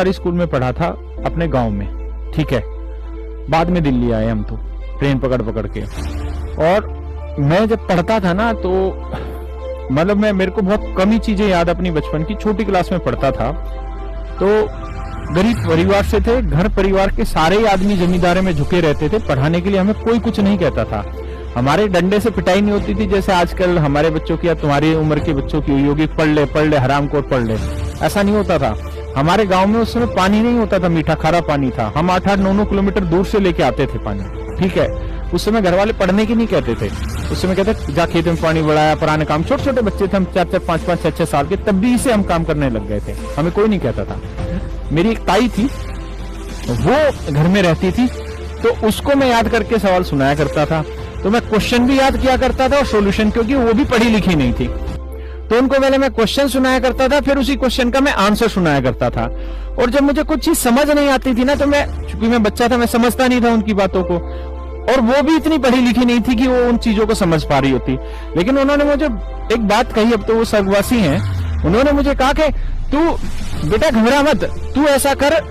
सरकारी स्कूल में पढ़ा था अपने गांव में, ठीक है। बाद में दिल्ली आए हम तो ट्रेन पकड़ पकड़ के। और मैं जब पढ़ता था ना तो मतलब मेरे को बहुत कम ही चीजें याद अपनी बचपन की। छोटी क्लास में पढ़ता था तो गरीब परिवार से थे, घर परिवार के सारे ही आदमी जमींदारी में झुके रहते थे। पढ़ाने के लिए हमें कोई कुछ नहीं कहता था। हमारे डंडे से पिटाई नहीं होती थी जैसे आजकल हमारे बच्चों की या तुम्हारी उम्र के बच्चों की हुई होगी, पढ़ ले हरामखोर पढ़ ले, ऐसा नहीं होता था। हमारे गांव में उस समय पानी नहीं होता था, मीठा खारा पानी था। हम 8-8, 9-9 किलोमीटर दूर से लेके आते थे पानी, ठीक है। उस समय घर वाले पढ़ने की नहीं कहते थे। उस समय कहते जा खेत में पानी बढ़ाया, पुराने काम। छोटे छोटे बच्चे थे हम, 4-4, 5-5, 6-6 साल के, तब भी से हम काम करने लग गए थे। हमें कोई नहीं कहता था। मेरी एक ताई थी, वो घर में रहती थी, तो उसको मैं याद करके सवाल सुनाया करता था। तो मैं क्वेश्चन भी याद किया करता था और सॉल्यूशन, क्योंकि वो भी पढ़ी लिखी नहीं थी। तो उनको पहले मैं क्वेश्चन सुनाया करता था, फिर उसी क्वेश्चन का मैं आंसर सुनाया करता था। और जब मुझे कुछ चीज समझ नहीं आती थी ना, तो चूंकि मैं बच्चा था, मैं समझता नहीं था उनकी बातों को। और वो भी इतनी पढ़ी लिखी नहीं थी कि वो उन चीजों को समझ पा रही होती। लेकिन उन्होंने मुझे एक बात कही, अब तो वो स्वर्गवासी हैं। उन्होंने मुझे कहा कि तू बेटा घबरा मत, तू ऐसा कर।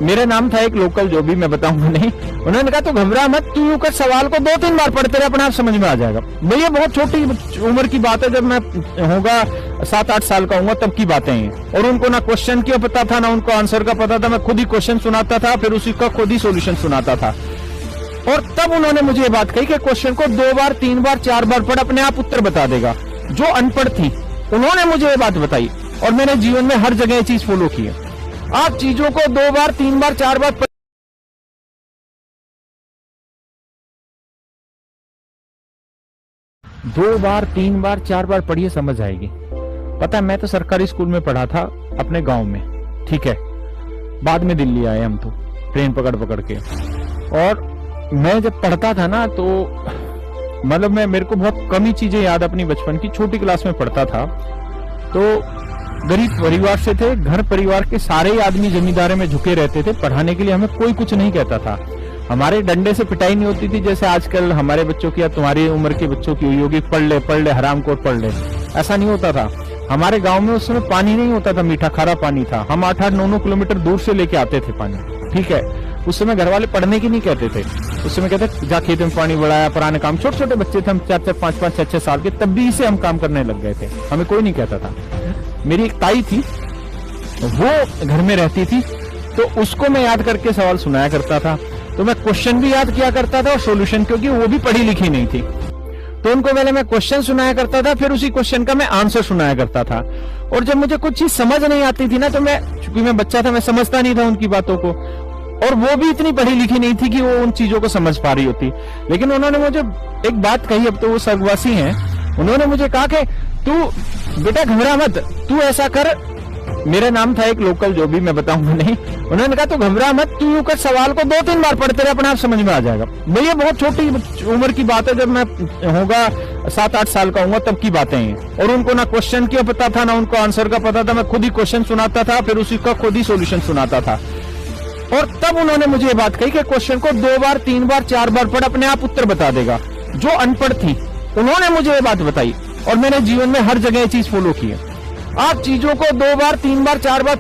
मेरा नाम था एक लोकल, जो भी मैं बताऊंगा नहीं। उन्होंने कहा तू घबरा मत, तू यूं कर, सवाल को 2-3 बार पढ़ते रहे, अपने आप समझ में आ जाएगा। भैया बहुत छोटी उम्र की बात है, जब मैं होगा 7-8 साल का हूँ तब की बातें हैं। और उनको ना क्वेश्चन क्यों पता था, ना उनको आंसर का पता था। मैं खुद ही क्वेश्चन सुनाता था, फिर उसी का खुद ही सोल्यूशन सुनाता था। और तब उन्होंने मुझे ये बात कही कि क्वेश्चन को 2 बार, 3 बार, 4 बार पढ़, अपने आप उत्तर बता देगा। जो अनपढ़ थी उन्होंने मुझे ये बात बताई, और मैंने जीवन में हर जगह ये चीज फॉलो की है। आप चीजों को 2 बार, 3 बार, 4 बार 2 बार, 3 बार, 4 बार पढ़िए, समझ आएगी। पता है, मैं तो सरकारी स्कूल में पढ़ा था अपने गांव में, ठीक है। बाद में दिल्ली आए हम तो ट्रेन पकड़ पकड़ के। और मैं जब पढ़ता था ना तो मतलब मेरे को बहुत कम ही चीजें याद अपनी बचपन की। छोटी क्लास में पढ़ता था तो गरीब परिवार से थे, घर परिवार के सारे ही आदमी जमींदारी में झुके रहते थे। पढ़ाने के लिए हमें कोई कुछ नहीं कहता था। हमारे डंडे से पिटाई नहीं होती थी जैसे आजकल हमारे बच्चों की या तुम्हारी उम्र के बच्चों की हुई होगी, पढ़ ले हरामखोर पढ़ ले, ऐसा नहीं होता था। हमारे गांव में उस समय पानी नहीं होता था, मीठा खारा पानी था। हम 8-8, 9-9 किलोमीटर दूर से लेके आते थे पानी, ठीक है। उस समय घर वाले पढ़ने की नहीं कहते थे। उस समय कहते जा खेत में पानी बढ़ाया, पुराने काम। छोटे छोटे बच्चे थे हम, 4-4, 5-5, 6-6 साल के, तब भी से हम काम करने लग गए थे। हमें कोई नहीं कहता था। मेरी एक ताई थी, वो घर में रहती थी, तो उसको मैं याद करके सवाल सुनाया करता था। तो मैं क्वेश्चन भी याद किया करता था और सॉल्यूशन, क्योंकि वो भी पढ़ी लिखी नहीं थी। तो उनको पहले मैं क्वेश्चन सुनाया करता था, फिर उसी क्वेश्चन का मैं आंसर सुनाया करता था। और जब मुझे कुछ चीज समझ नहीं आती थी ना, तो चूंकि मैं बच्चा था, मैं समझता नहीं था उनकी बातों को। और वो भी इतनी पढ़ी लिखी नहीं थी कि वो उन चीजों को समझ पा रही होती। लेकिन उन्होंने मुझे एक बात कही, अब तो वो स्वर्गवासी हैं। उन्होंने मुझे कहा कि तू बेटा घबरा मत, तू ऐसा कर। मेरा नाम था एक लोकल, जो भी मैं बताऊंगा नहीं। उन्होंने कहा तू घबरा मत, तू यूं कर, सवाल को 2-3 बार पढ़ते रहे, अपने आप समझ में आ जाएगा। भैया बहुत छोटी उम्र की बात है, जब मैं होगा 7-8 साल का हूँ तब की बातें हैं। और उनको ना क्वेश्चन क्यों पता था, ना उनको आंसर का पता था। मैं खुद ही क्वेश्चन सुनाता था, फिर उसी का खुद ही सोल्यूशन सुनाता था। और तब उन्होंने मुझे ये बात कही कि क्वेश्चन को 2 बार, 3 बार, 4 बार पढ़, अपने आप उत्तर बता देगा। जो अनपढ़ थी उन्होंने मुझे ये बात बताई, और मैंने जीवन में हर जगह ये चीज फॉलो की है। आप चीजों को 2 बार, 3 बार, 4 बार